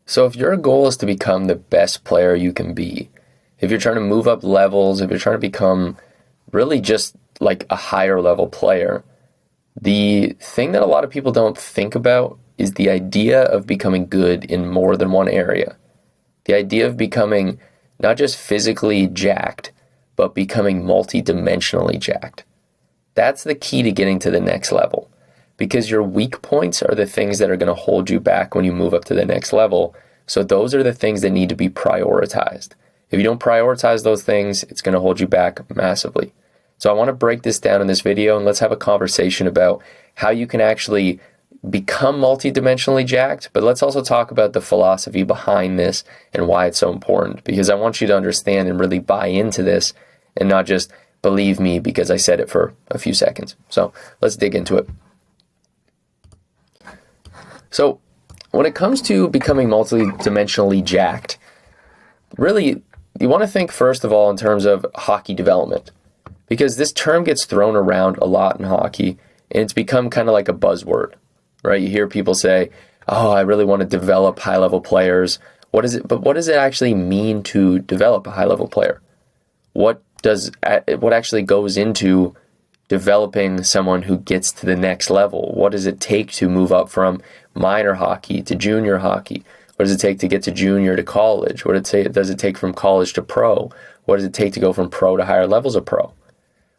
So if your goal is to become the best player you can be, if you're trying to move up levels, if you're trying to become really just like a higher level player, the thing that a lot of people don't think about is the idea of becoming good in more than one area. The idea of becoming not just physically jacked, but becoming multi-dimensionally jacked. That's the key to getting to the next level, because your weak points are the things that are going to hold you back when you move up to the next level. So those are the things that need to be prioritized. If you don't prioritize those things, it's going to hold you back massively. So I want to break this down in this video, and let's have a conversation about how you can actually become multidimensionally jacked, but let's also talk about the philosophy behind this and why it's so important, because I want you to understand and really buy into this and not just believe me because I said it for a few seconds. So let's dig into it. So when it comes to becoming multidimensionally jacked, really you want to think first of all in terms of hockey development, because this term gets thrown around a lot in hockey and it's become kind of like a buzzword, right? You hear people say, oh, I really want to develop high-level players. What does it actually mean to develop a high-level player? What actually goes into developing someone who gets to the next level? What does it take to move up from minor hockey to junior hockey? What does it take to get to junior to college? What does it take from college to pro? What does it take to go from pro to higher levels of pro?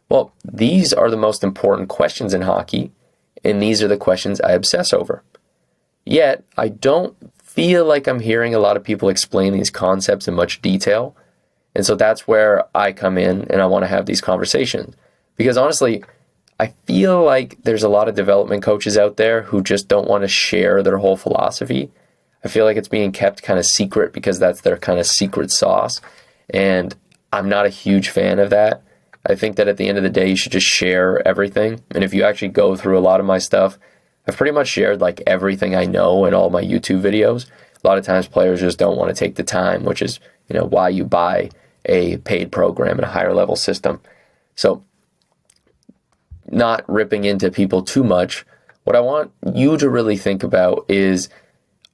Well, these are the most important questions in hockey, and these are the questions I obsess over. Yet, I don't feel like I'm hearing a lot of people explain these concepts in much detail, and so that's where I come in and I want to have these conversations. Because honestly, I feel like there's a lot of development coaches out there who just don't want to share their whole philosophy. I feel like it's being kept kind of secret because that's their kind of secret sauce, and I'm not a huge fan of that. I think that at the end of the day, you should just share everything. And if you actually go through a lot of my stuff, I've pretty much shared like everything I know in all my YouTube videos. A lot of times players just don't want to take the time, which is, why you buy a paid program in a higher level system. So not ripping into people too much, what I want you to really think about is,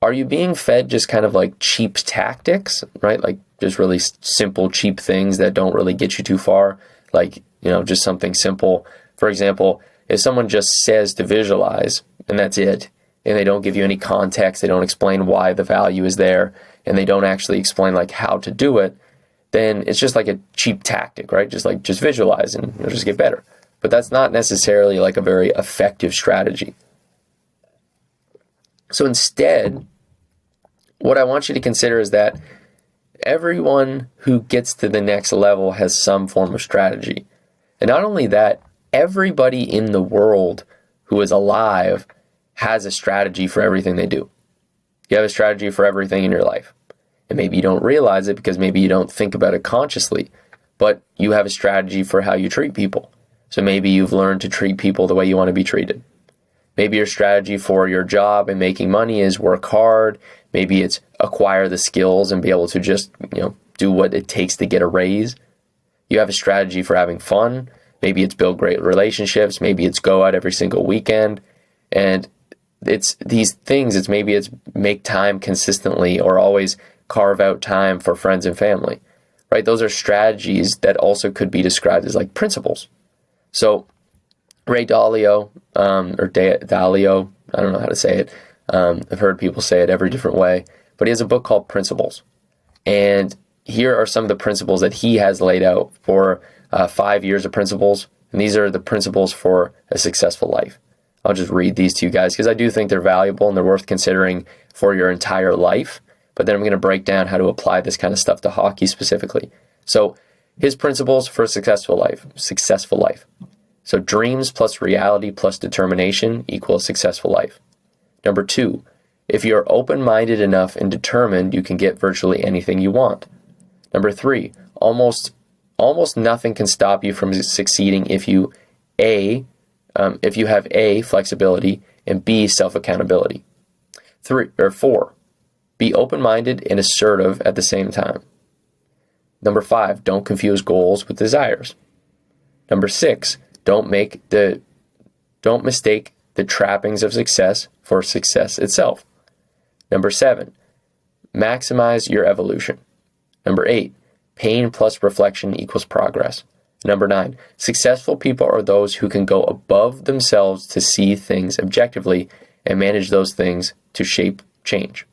are you being fed just kind of like cheap tactics, right? Like just really simple, cheap things that don't really get you too far. Like, just something simple. For example, if someone just says to visualize and that's it, and they don't give you any context, they don't explain why the value is there, and they don't actually explain like how to do it, then it's just like a cheap tactic, right? Just visualize and you'll just get better. But that's not necessarily like a very effective strategy. So instead, what I want you to consider is that everyone who gets to the next level has some form of strategy. And not only that, everybody in the world who is alive has a strategy for everything they do. You have a strategy for everything in your life. And maybe you don't realize it because maybe you don't think about it consciously, but you have a strategy for how you treat people. So maybe you've learned to treat people the way you want to be treated. Maybe your strategy for your job and making money is work hard. Maybe it's acquire the skills and be able to just, do what it takes to get a raise. You have a strategy for having fun. Maybe it's build great relationships. Maybe it's go out every single weekend. And it's these things. Maybe it's make time consistently or always carve out time for friends and family, right? Those are strategies that also could be described as like principles. So Ray Dalio, Dalio, I don't know how to say it. I've heard people say it every different way, but he has a book called Principles. And here are some of the principles that he has laid out for 5 years of principles. And these are the principles for a successful life. I'll just read these to you guys because I do think they're valuable and they're worth considering for your entire life. But then I'm going to break down how to apply this kind of stuff to hockey specifically. So his principles for a successful life. So dreams plus reality plus determination equals successful life. Number 2, if you're open-minded enough and determined, you can get virtually anything you want. Number 3, almost nothing can stop you from succeeding if you have A, flexibility, and B, self-accountability. 4, be open-minded and assertive at the same time. Number 5, don't confuse goals with desires. Number 6, don't mistake the trappings of success for success itself. Number 7, maximize your evolution. Number 8, pain plus reflection equals progress. Number 9, successful people are those who can go above themselves to see things objectively and manage those things to shape change.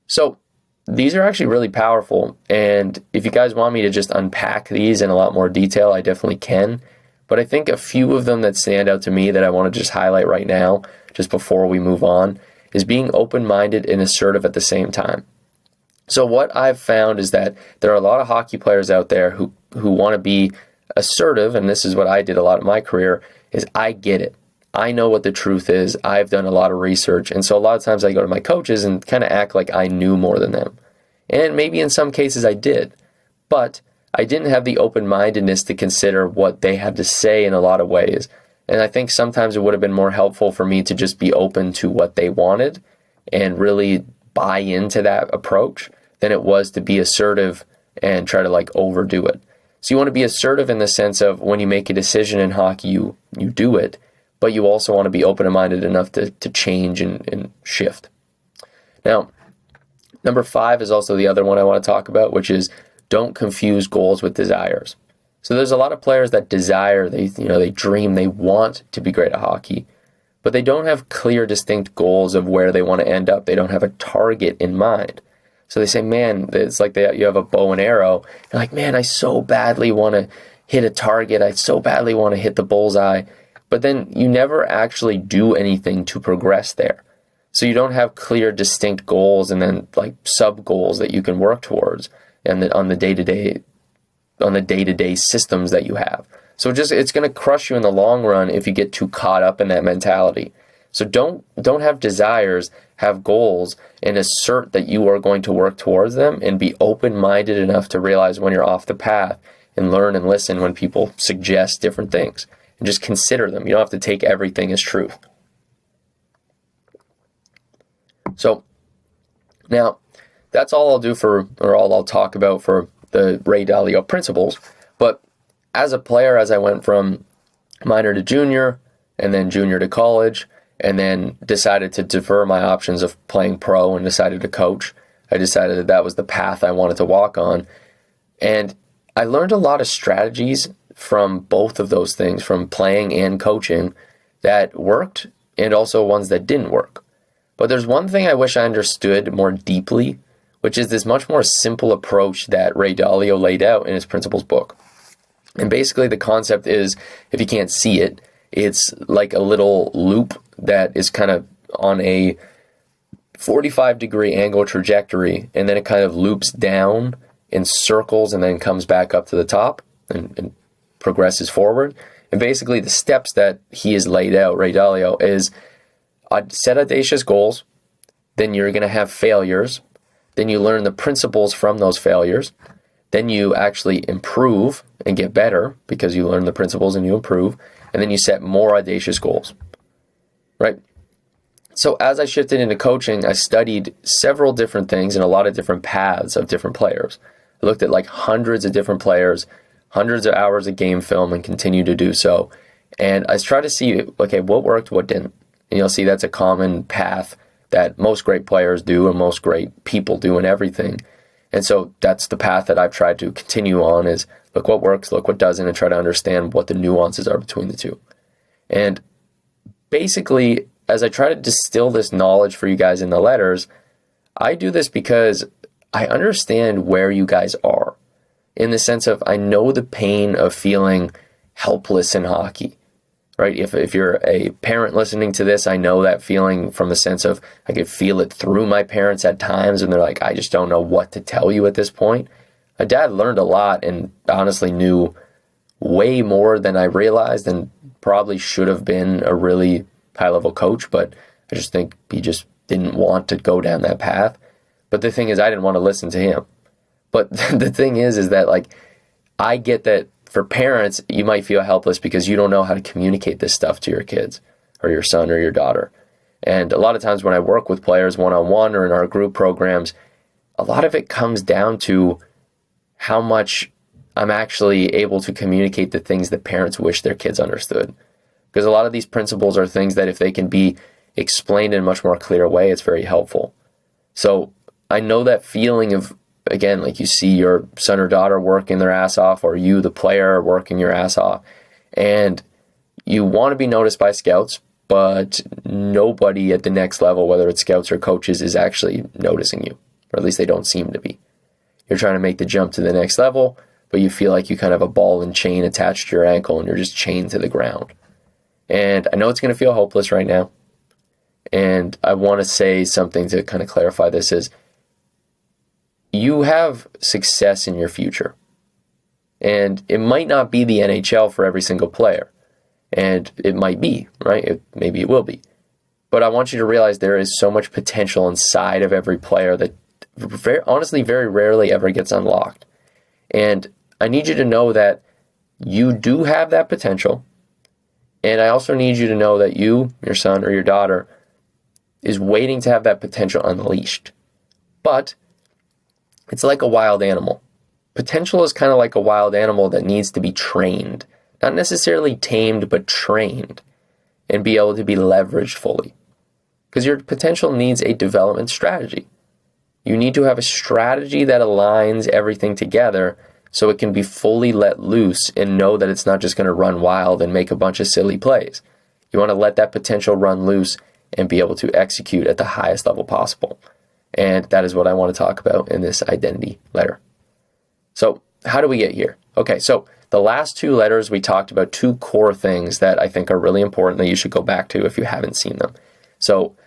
So these are actually really powerful, and if you guys want me to just unpack these in a lot more detail, I definitely can. But I think a few of them that stand out to me that I want to just highlight right now, just before we move on, is being open-minded and assertive at the same time. So what I've found is that there are a lot of hockey players out there who want to be assertive, and this is what I did a lot in my career, is I get it. I know what the truth is. I've done a lot of research, and so a lot of times I go to my coaches and kind of act like I knew more than them. And maybe in some cases I did, but I didn't have the open-mindedness to consider what they had to say in a lot of ways. And I think sometimes it would have been more helpful for me to just be open to what they wanted and really buy into that approach than it was to be assertive and try to like overdo it. So you want to be assertive in the sense of when you make a decision in hockey, you do it, but you also want to be open-minded enough to change and shift. Now, number 5 is also the other one I want to talk about, which is don't confuse goals with desires. So there's a lot of players that desire, they dream, they want to be great at hockey, but they don't have clear, distinct goals of where they want to end up. They don't have a target in mind. So they say, man, it's like you have a bow and arrow. You're like, man, I so badly want to hit a target. I so badly want to hit the bullseye. But then you never actually do anything to progress there. So you don't have clear, distinct goals and then like sub goals that you can work towards and on the day-to-day systems that you have. So it's going to crush you in the long run if you get too caught up in that mentality. So don't have desires, have goals, and assert that you are going to work towards them, and be open-minded enough to realize when you're off the path and learn and listen when people suggest different things and just consider them. You don't have to take everything as truth. So now that's all I'll do all I'll talk about for the Ray Dalio principles. But as a player, as I went from minor to junior and then junior to college, and then decided to defer my options of playing pro and decided to coach, I decided that was the path I wanted to walk on. And I learned a lot of strategies from both of those things, from playing and coaching, that worked and also ones that didn't work. But there's one thing I wish I understood more deeply, which is this much more simple approach that Ray Dalio laid out in his principles book. And basically the concept is, if you can't see it, it's like a little loop that is kind of on a 45-degree angle trajectory, and then it kind of loops down in circles and then comes back up to the top and progresses forward. And basically the steps that he has laid out, Ray Dalio, is set audacious goals, then you're going to have failures, then you learn the principles from those failures, then you actually improve and get better because you learn the principles and you improve, and then you set more audacious goals, right? So as I shifted into coaching, I studied several different things and a lot of different paths of different players. I looked at like hundreds of different players, hundreds of hours of game film, and continue to do so. And I tried to see, okay, what worked, what didn't. And you'll see that's a common path that most great players do and most great people do in everything. And so that's the path that I've tried to continue on, is look what works, look what doesn't, and try to understand what the nuances are between the two. And basically, as I try to distill this knowledge for you guys in the letters, I do this because I understand where you guys are, in the sense of I know the pain of feeling helpless in hockey, right? If you're a parent listening to this, I know that feeling from the sense of I could feel it through my parents at times, and they're like, I just don't know what to tell you at this point. My dad learned a lot and honestly knew way more than I realized, and probably should have been a really high-level coach, but I just think he just didn't want to go down that path. But the thing is, I didn't want to listen to him. But the thing is that, like, I get that for parents, you might feel helpless because you don't know how to communicate this stuff to your kids or your son or your daughter. And a lot of times when I work with players one-on-one or in our group programs, a lot of it comes down to how much I'm actually able to communicate the things that parents wish their kids understood. Because a lot of these principles are things that if they can be explained in a much more clear way, it's very helpful. So I know that feeling of, again, like you see your son or daughter working their ass off, or you, the player, working your ass off, and you want to be noticed by scouts, but nobody at the next level, whether it's scouts or coaches, is actually noticing you, or at least they don't seem to be. You're trying to make the jump to the next level, but you feel like you kind of have a ball and chain attached to your ankle and you're just chained to the ground. And I know it's going to feel hopeless right now. And I want to say something to kind of clarify this is, you have success in your future. And it might not be the NHL for every single player. And it might be, right? Maybe it will be. But I want you to realize there is so much potential inside of every player that honestly very rarely ever gets unlocked. And I need you to know that you do have that potential. And I also need you to know that you, your son or your daughter, is waiting to have that potential unleashed. But it's like a wild animal. Potential is kind of like a wild animal that needs to be trained. Not necessarily tamed, but trained. And be able to be leveraged fully. Because your potential needs a development strategy. You need to have a strategy that aligns everything together so it can be fully let loose and know that it's not just going to run wild and make a bunch of silly plays. You want to let that potential run loose and be able to execute at the highest level possible. And that is what I want to talk about in this identity letter. So how do we get here? Okay, so the last two letters, we talked about two core things that I think are really important that you should go back to if you haven't seen them. So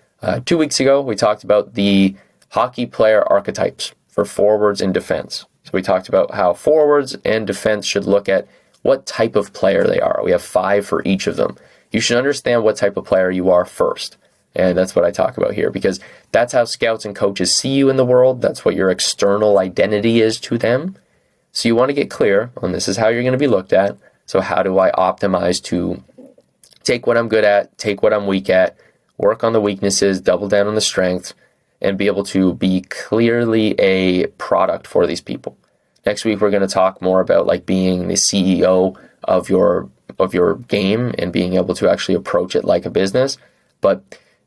2 weeks ago, we talked about the hockey player archetypes for forwards and defense. So we talked about how forwards and defense should look at what type of player they are. We have 5 for each of them. You should understand what type of player you are first. And that's what I talk about here, because that's how scouts and coaches see you in the world. That's what your external identity is to them. So you want to get clear on this is how you're going to be looked at. So how do I optimize to take what I'm good at, take what I'm weak at, work on the weaknesses, double down on the strengths, and be able to be clearly a product for these people. Next week, we're going to talk more about like being the CEO of your game and being able to actually approach it like a business. But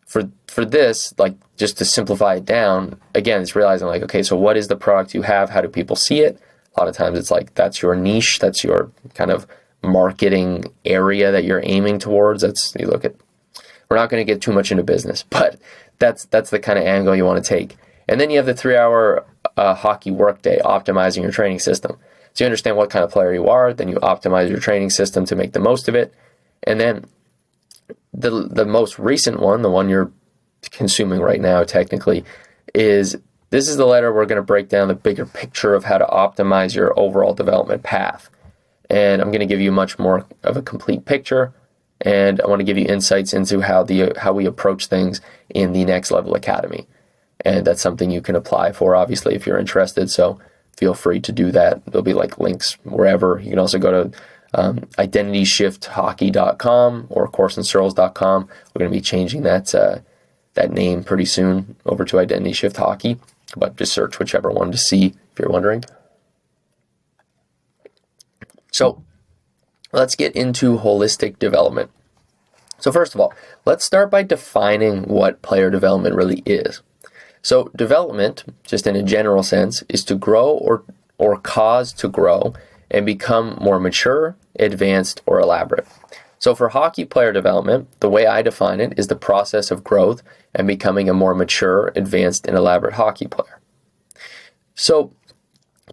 for this, like just to simplify it down, again, it's realizing like, okay, so what is the product you have? How do people see it? A lot of times it's like, that's your niche. That's your kind of marketing area that you're aiming towards. You look at, we're not going to get too much into business, but that's the kind of angle you want to take. And then you have the 3-hour hockey workday, optimizing your training system. So you understand what kind of player you are, then you optimize your training system to make the most of it. And then the most recent one, the one you're consuming right now technically, is this is the letter we're going to break down the bigger picture of how to optimize your overall development path. And I'm going to give you much more of a complete picture. And I want to give you insights into how we approach things in the Next Level Academy. And that's something you can apply for, obviously, if you're interested. So feel free to do that. There'll be like links wherever. You can also go to identityshifthockey.com or courseandsearls.com. We're going to be changing that name pretty soon over to Identity Shift Hockey. But just search whichever one to see if you're wondering. So let's get into holistic development. So first of all, let's start by defining what player development really is. So development, just in a general sense, is to grow or cause to grow and become more mature, advanced, or elaborate. So for hockey player development, the way I define it is the process of growth and becoming a more mature, advanced, and elaborate hockey player. So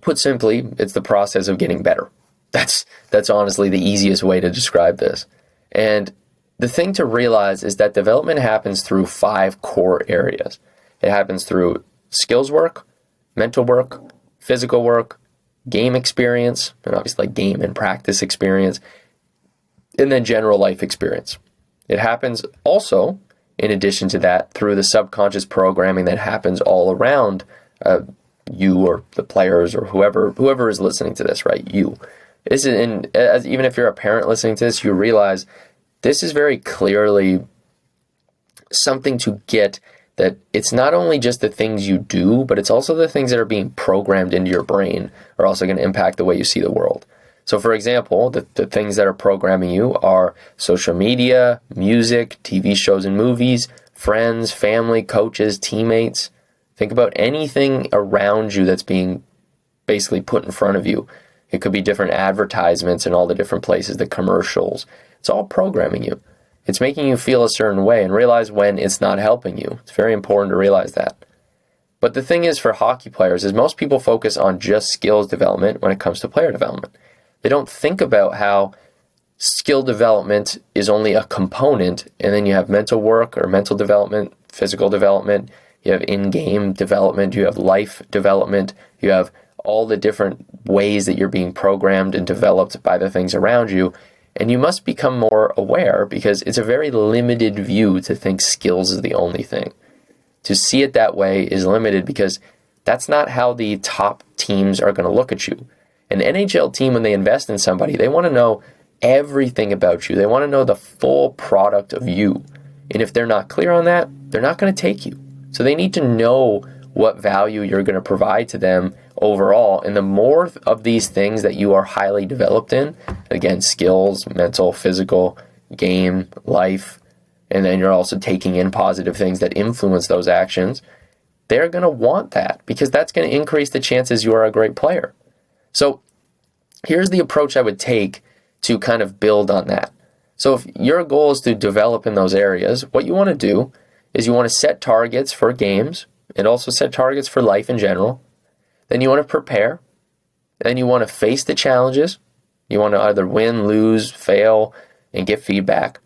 put simply, it's the process of getting better. That's honestly the easiest way to describe this. And the thing to realize is that development happens through 5 core areas. It happens through skills work, mental work, physical work, game experience, and obviously like game and practice experience, and then general life experience. It happens also, in addition to that, through the subconscious programming that happens all around you or the players or whoever is listening to this, right? You. Even if you're a parent listening to this, you realize this is very clearly something to get, that it's not only just the things you do, but it's also the things that are being programmed into your brain are also going to impact the way you see the world. So for example, the things that are programming you are social media, music, TV shows and movies, friends, family, coaches, teammates, Think about anything around you that's being basically put in front of you. It could be different advertisements in all the different places, the commercials. It's all programming you. It's making you feel a certain way, and realize when it's not helping you. It's very important to realize that. But the thing is, for hockey players, is most people focus on just skills development when it comes to player development. They don't think about how skill development is only a component, and then you have mental work or mental development, physical development, you have in-game development, you have life development, you have all the different ways that you're being programmed and developed by the things around you. And you must become more aware, because it's a very limited view to think skills is the only thing. To see it that way is limited, because that's not how the top teams are going to look at you. An NHL team, when they invest in somebody, they want to know everything about you. They want to know the full product of you. And if they're not clear on that, they're not going to take you. So they need to know what value you're going to provide to them overall. And the more of these things that you are highly developed in, again, skills, mental, physical, game, life, and then you're also taking in positive things that influence those actions, they're going to want that, because that's going to increase the chances you are a great player. So here's the approach I would take to kind of build on that. So if your goal is to develop in those areas, what you want to do is you want to set targets for games and also set targets for life in general. Then you want to prepare. Then you want to face the challenges. You want to either win, lose, fail, and get feedback.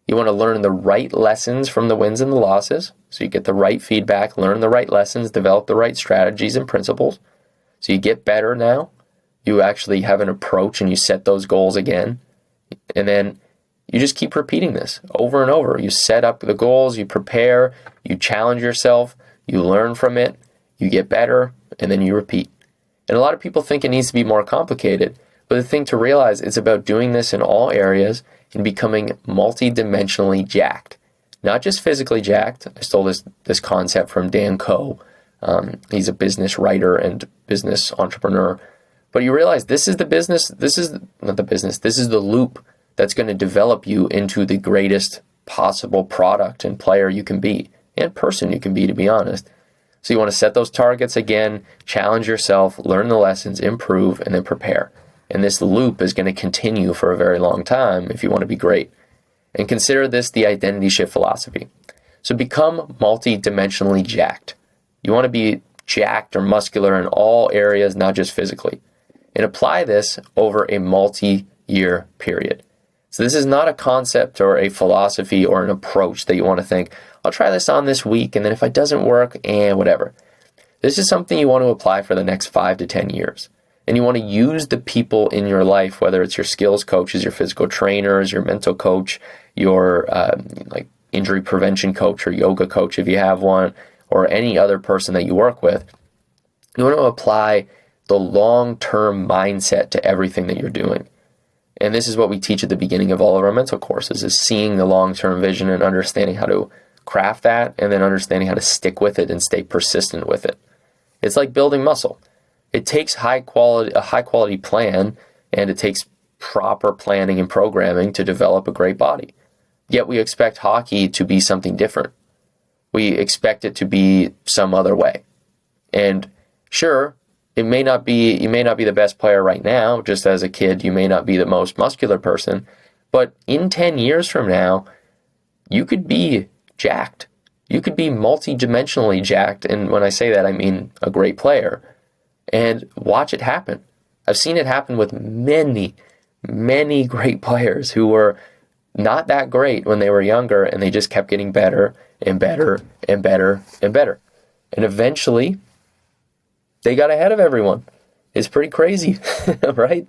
You want to learn the right lessons from the wins and the losses. So you get the right feedback, learn the right lessons, develop the right strategies and principles. So you get better now. You actually have an approach and you set those goals again. And then you just keep repeating this over and over. You set up the goals, you prepare, you challenge yourself, you learn from it, you get better, and then you repeat. And a lot of people think it needs to be more complicated, but the thing to realize, it's about doing this in all areas and becoming multi-dimensionally jacked. Not just physically jacked. I stole this concept from Dan Coe. He's a business writer and business entrepreneur. But you realize this is the business, this is the loop that's going to develop you into the greatest possible product and player you can be, and person you can be, to be honest. So you want to set those targets again, challenge yourself, learn the lessons, improve, and then prepare. And this loop is going to continue for a very long time if you want to be great. And consider this the identity shift philosophy. So become multi-dimensionally jacked. You want to be jacked or muscular in all areas, not just physically. And apply this over a multi-year period. So this is not a concept or a philosophy or an approach that you want to think, I'll try this on this week, and then if it doesn't work, whatever. This is something you want to apply for the next 5 to 10 years. And you want to use the people in your life, whether it's your skills coaches, your physical trainers, your mental coach, your injury prevention coach or yoga coach if you have one, or any other person that you work with. You want to apply the long-term mindset to everything that you're doing. And this is what we teach at the beginning of all of our mental courses, is seeing the long-term vision and understanding how to craft that, and then understanding how to stick with it and stay persistent with it. It's like building muscle. It takes a high quality plan, and it takes proper planning and programming to develop a great body. Yet we expect hockey to be something different. We expect it to be some other way. And sure, you may not be the best player right now. Just as a kid, you may not be the most muscular person. But in 10 years from now, you could be jacked. You could be multi-dimensionally jacked. And when I say that, I mean a great player. And watch it happen. I've seen it happen with many, many great players who were not that great when they were younger, and they just kept getting better and better and better and better. And eventually, they got ahead of everyone. It's pretty crazy, right?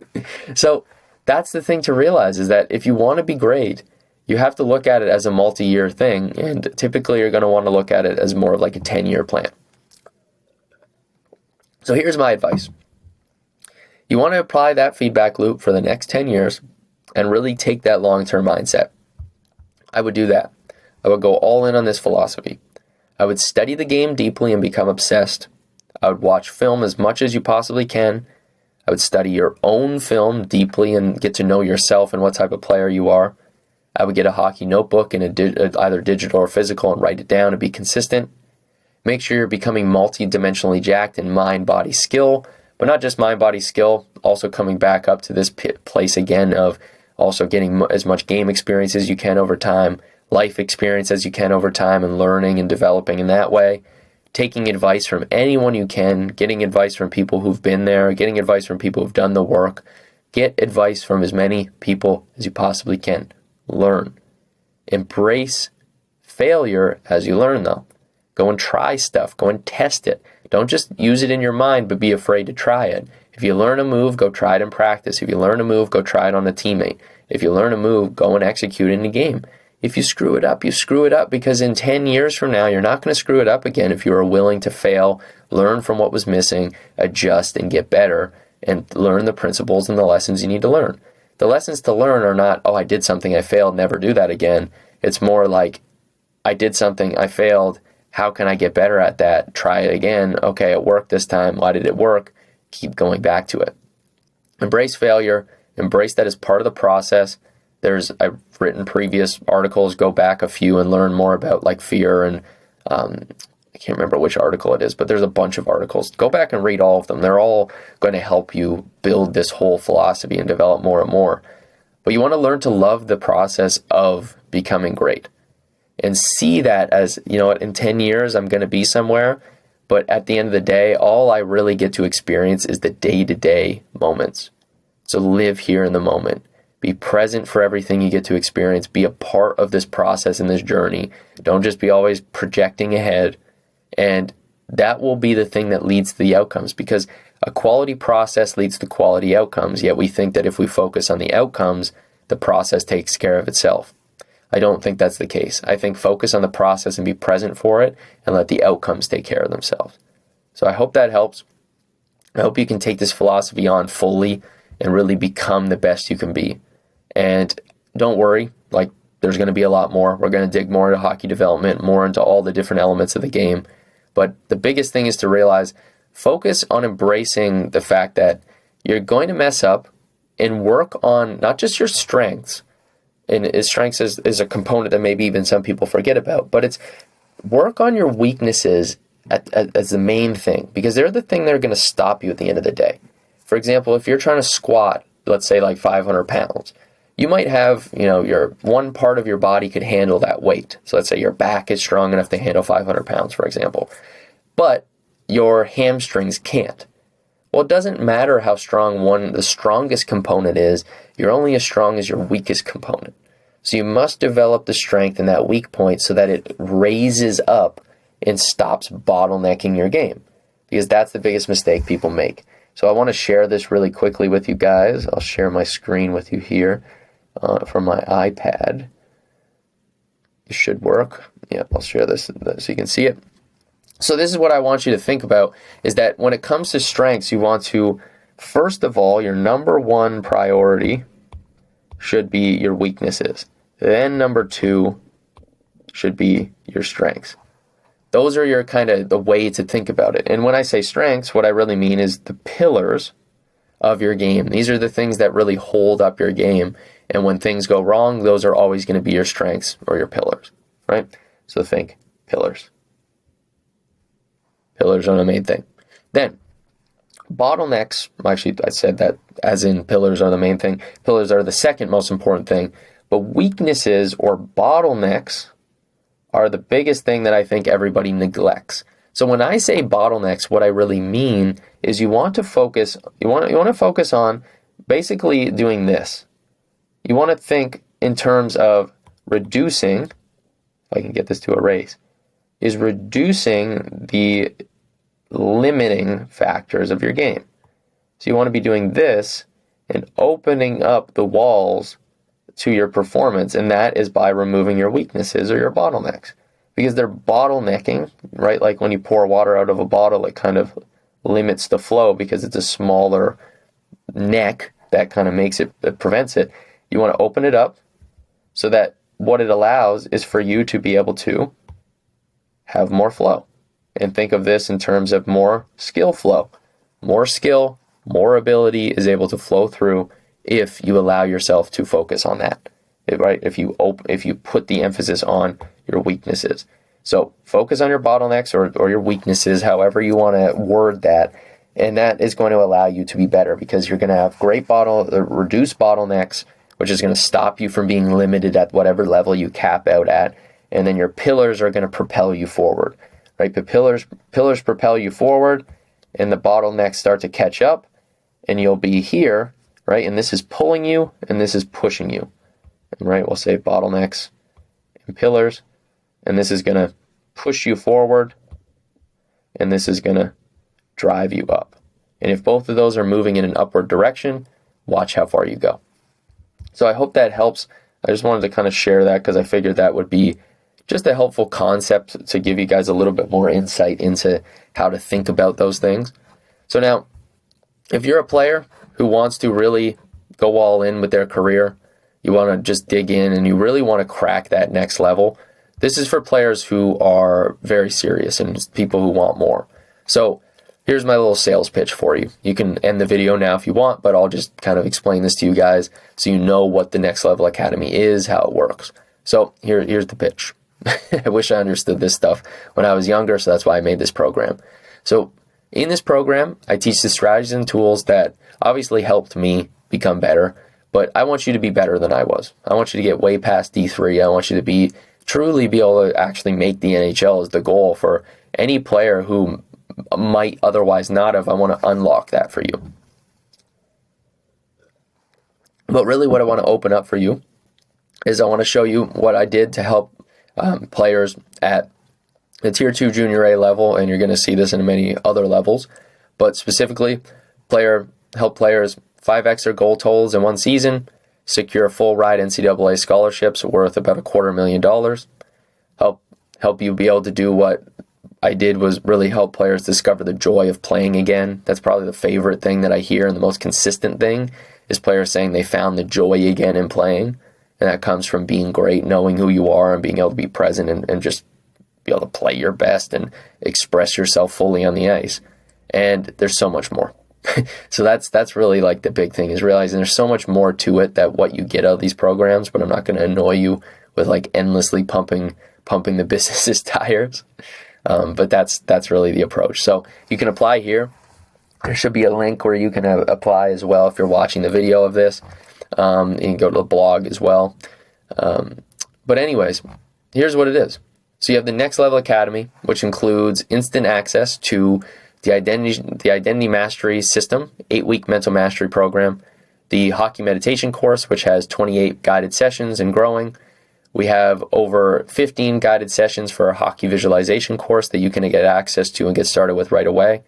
So that's the thing to realize, is that if you want to be great, you have to look at it as a multi-year thing. And typically, you're going to want to look at it as more of like a 10-year plan. So here's my advice. You want to apply that feedback loop for the next 10 years and really take that long-term mindset. I would do that. I would go all in on this philosophy. I would study the game deeply and become obsessed. I would watch film as much as you possibly can. I would study your own film deeply and get to know yourself and what type of player you are. I would get a hockey notebook and either digital or physical and write it down and be consistent. Make sure you're becoming multi-dimensionally jacked in mind, body, skill, but not just mind, body, skill, also coming back up to this place again of also getting as much game experience as you can over time, life experience as you can over time, and learning and developing in that way. Taking advice from anyone you can, getting advice from people who've been there, getting advice from people who've done the work. Get advice from as many people as you possibly can. Learn. Embrace failure as you learn, though. Go and try stuff. Go and test it. Don't just use it in your mind, but be afraid to try it. If you learn a move, go try it in practice. If you learn a move, go try it on a teammate. If you learn a move, go and execute it in a game. If you screw it up, you screw it up, because in 10 years from now, you're not going to screw it up again if you are willing to fail, learn from what was missing, adjust, and get better, and learn the principles and the lessons you need to learn. The lessons to learn are not, oh, I did something, I failed, never do that again. It's more like, I did something, I failed, how can I get better at that? Try it again. Okay, it worked this time. Why did it work? Keep going back to it. Embrace failure. Embrace that as part of the process. I've written previous articles, go back a few and learn more about like fear, and I can't remember which article it is, but there's a bunch of articles. Go back and read all of them. They're all going to help you build this whole philosophy and develop more and more. But you want to learn to love the process of becoming great and see that as, you know what, in 10 years I'm going to be somewhere, but at the end of the day, all I really get to experience is the day-to-day moments. So live here in the moment. Be present for everything you get to experience. Be a part of this process and this journey. Don't just be always projecting ahead. And that will be the thing that leads to the outcomes, because a quality process leads to quality outcomes. Yet we think that if we focus on the outcomes, the process takes care of itself. I don't think that's the case. I think focus on the process and be present for it, and let the outcomes take care of themselves. So I hope that helps. I hope you can take this philosophy on fully and really become the best you can be. And don't worry, like, there's going to be a lot more. We're going to dig more into hockey development, more into all the different elements of the game. But the biggest thing is to realize, focus on embracing the fact that you're going to mess up, and work on not just your strengths, and strengths is a component that maybe even some people forget about, but it's work on your weaknesses as the main thing, because they're the thing that are going to stop you at the end of the day. For example, if you're trying to squat, let's say like 500 pounds, you might have, your one part of your body could handle that weight. So let's say your back is strong enough to handle 500 pounds, for example, but your hamstrings can't. Well, it doesn't matter how strong the strongest component is. You're only as strong as your weakest component. So you must develop the strength in that weak point so that it raises up and stops bottlenecking your game, because that's the biggest mistake people make. So I want to share this really quickly with you guys. I'll share my screen with you here from my iPad. It should work. Yeah, I'll share this so you can see it. So this is what I want you to think about, is that when it comes to strengths, you want to, first of all, your number one priority should be your weaknesses. Then number two should be your strengths. Those are your kind of the way to think about it. And when I say strengths, what I really mean is the pillars of your game. These are the things that really hold up your game. And when things go wrong, those are always going to be your strengths or your pillars, right? So think pillars. Pillars are the main thing. Then bottlenecks, actually I said that as in pillars are the main thing. Pillars are the second most important thing. But weaknesses or bottlenecks are the biggest thing that I think everybody neglects. So when I say bottlenecks, what I really mean is you want to focus on basically doing this. You want to think in terms of reducing, if I can get this to erase, is reducing the limiting factors of your game. So you want to be doing this and opening up the walls to your performance, and that is by removing your weaknesses or your bottlenecks, because they're bottlenecking, right? Like when you pour water out of a bottle, it kind of limits the flow because it's a smaller neck that kind of it prevents it. You want to open it up so that what it allows is for you to be able to have more flow. And think of this in terms of more skill flow. More skill, more ability is able to flow through if you allow yourself to focus on that, right? If you put the emphasis on your weaknesses. So focus on your bottlenecks or your weaknesses, however you want to word that. And that is going to allow you to be better because you're going to have reduced bottlenecks, which is going to stop you from being limited at whatever level you cap out at. And then your pillars are going to propel you forward, right? The pillars propel you forward, and the bottlenecks start to catch up, and you'll be here, right? And this is pulling you, and this is pushing you, right? We'll say bottlenecks and pillars, and this is going to push you forward, and this is going to drive you up. And if both of those are moving in an upward direction, watch how far you go. So I hope that helps. I just wanted to kind of share that because I figured that would be just a helpful concept to give you guys a little bit more insight into how to think about those things. So now, if you're a player who wants to really go all in with their career, you want to just dig in and you really want to crack that next level, this is for players who are very serious and people who want more. So here's my little sales pitch for you. You can end the video now if you want, but I'll just kind of explain this to you guys so you know what the Next Level Academy is, how it works. So here's the pitch. I wish I understood this stuff when I was younger, so that's why I made this program. So in this program, I teach the strategies and tools that obviously helped me become better, but I want you to be better than I was. I want you to get way past D3. I want you to truly be able to actually make the NHL is the goal for any player who might otherwise not have. I want to unlock that for you. But really what I want to open up for you is I want to show you what I did to help players at the Tier 2 Junior A level, and you're going to see this in many other levels, but specifically help players 5x their goal totals in one season, secure full ride NCAA scholarships worth about $250,000, help you be able to do what I did was really help players discover the joy of playing again. That's probably the favorite thing that I hear, and the most consistent thing is players saying they found the joy again in playing. And that comes from being great, knowing who you are, and being able to be present and just be able to play your best and express yourself fully on the ice. And there's so much more. So that's really like the big thing, is realizing there's so much more to it that what you get out of these programs, but I'm not going to annoy you with like endlessly pumping the business's tires. But that's really the approach. So you can apply here. There should be a link where you can apply as well if you're watching the video of this. You can go to the blog as well. But anyways, here's what it is. So you have the Next Level Academy, which includes instant access to the Identity Mastery System, 8-week mental mastery program, the Hockey Meditation course, which has 28 guided sessions and growing. We have over 15 guided sessions for our Hockey Visualization course that you can get access to and get started with right away.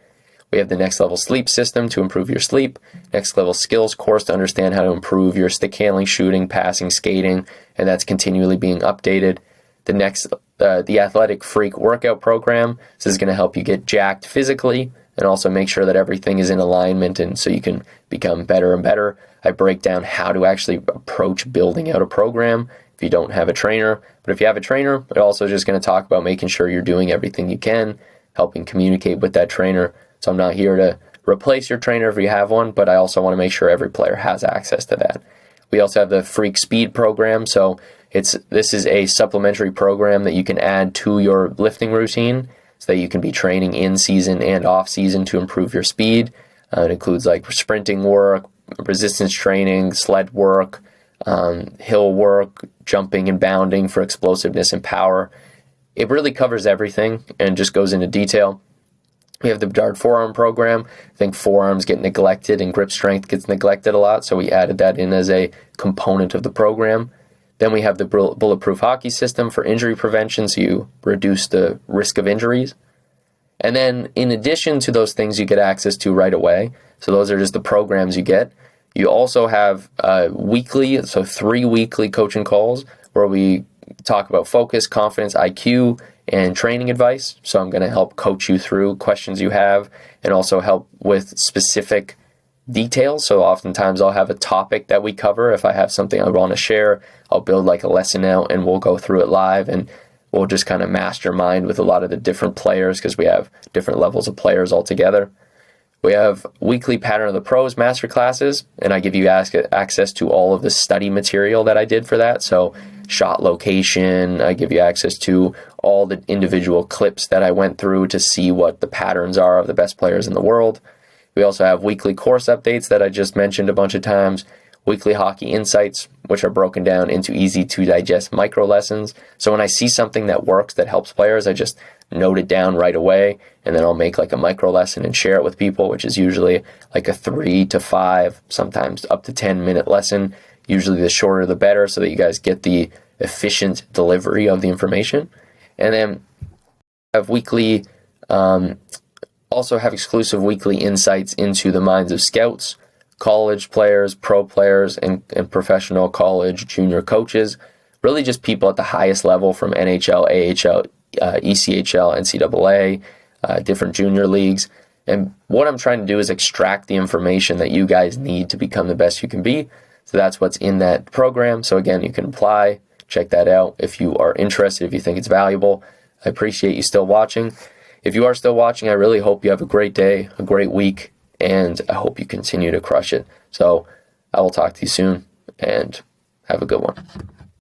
We have the Next Level Sleep System to improve your sleep, Next Level Skills course to understand how to improve your stick handling, shooting, passing, skating, and that's continually being updated. The Athletic Freak workout program. This is going to help you get jacked physically and also make sure that everything is in alignment, and so you can become better and better. I break down how to actually approach building out a program if you don't have a trainer. But if you have a trainer, it also just going to talk about making sure you're doing everything you can, helping communicate with that trainer. So I'm not here to replace your trainer if you have one, but I also want to make sure every player has access to that. We also have the Freak Speed program. So this is a supplementary program that you can add to your lifting routine so that you can be training in season and off season to improve your speed. It includes like sprinting work, resistance training, sled work, hill work, jumping and bounding for explosiveness and power. It really covers everything and just goes into detail. We have the Bedard forearm program. I think forearms get neglected and grip strength gets neglected a lot, so we added that in as a component of the program. Then we have the Bulletproof Hockey System for injury prevention, so you reduce the risk of injuries. And then in addition to those things you get access to right away, so those are just the programs you get, you also have weekly, so 3 weekly coaching calls where we talk about focus, confidence, IQ, and training advice. So I'm going to help coach you through questions you have and also help with specific details. So oftentimes I'll have a topic that we cover. If I have something I want to share, I'll build like a lesson out and we'll go through it live, and we'll just kind of mastermind with a lot of the different players because we have different levels of players altogether. We have weekly Pattern of the Pros masterclasses, and I give you access to all of the study material that I did for that. So shot location, I give you access to all the individual clips that I went through to see what the patterns are of the best players in the world. We also have weekly course updates that I just mentioned a bunch of times, weekly hockey insights, which are broken down into easy to digest micro lessons. So when I see something that works, that helps players, I just note it down right away, and then I'll make like a micro lesson and share it with people, which is usually like a 3 to 5, sometimes up to 10-minute lesson. Usually the shorter the better, so that you guys get the efficient delivery of the information. And then have weekly, also have exclusive weekly insights into the minds of scouts, college players, pro players, and professional college junior coaches. Really just people at the highest level from NHL, AHL, ECHL, NCAA, different junior leagues. And what I'm trying to do is extract the information that you guys need to become the best you can be. So that's what's in that program. So again, you can apply, check that out if you are interested, if you think it's valuable. I appreciate you still watching. If you are still watching, I really hope you have a great day, a great week, and I hope you continue to crush it. So I will talk to you soon, and have a good one.